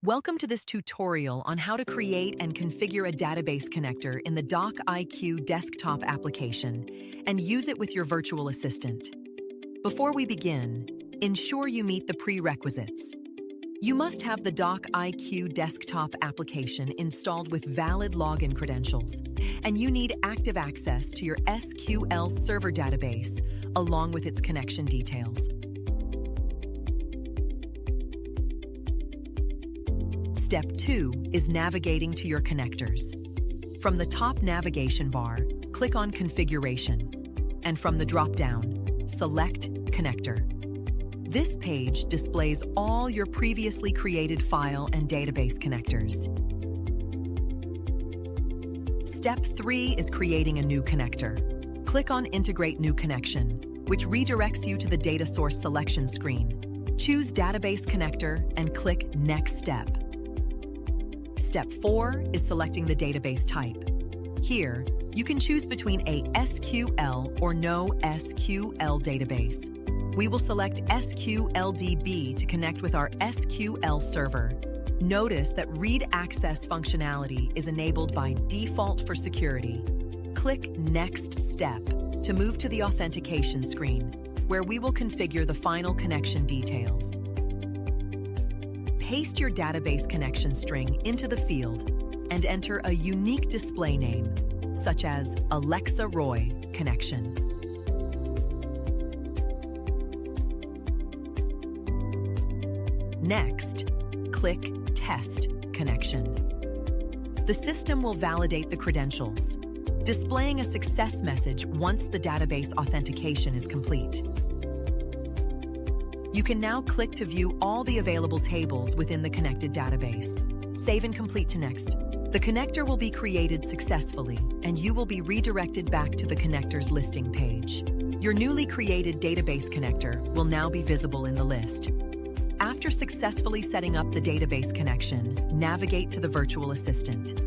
Welcome to this tutorial on how to create and configure a database connector in the DocIQ desktop application and use it with your virtual assistant. Before we begin, ensure you meet the prerequisites. You must have the DocIQ desktop application installed with valid login credentials, and you need active access to your SQL Server database along with its connection details. Step 2 is navigating to your connectors. From the top navigation bar, click on Configuration, and from the drop-down, select Connector. This page displays all your previously created file and database connectors. Step 3 is creating a new connector. Click on Integrate New Connection, which redirects you to the data source selection screen. Choose Database Connector and click Next Step. Step 4 is selecting the database type. Here, you can choose between a SQL or no SQL database. We will select SQLDB to connect with our SQL server. Notice that read access functionality is enabled by default for security. Click Next Step to move to the authentication screen, where we will configure the final connection details. Paste your database connection string into the field and enter a unique display name, such as Alexa Roy Connection. Next, click Test Connection. The system will validate the credentials, displaying a success message once the database authentication is complete. You can now click to view all the available tables within the connected database. Save and complete to next. The connector will be created successfully, and you will be redirected back to the connector's listing page. Your newly created database connector will now be visible in the list. After successfully setting up the database connection, navigate to the virtual assistant.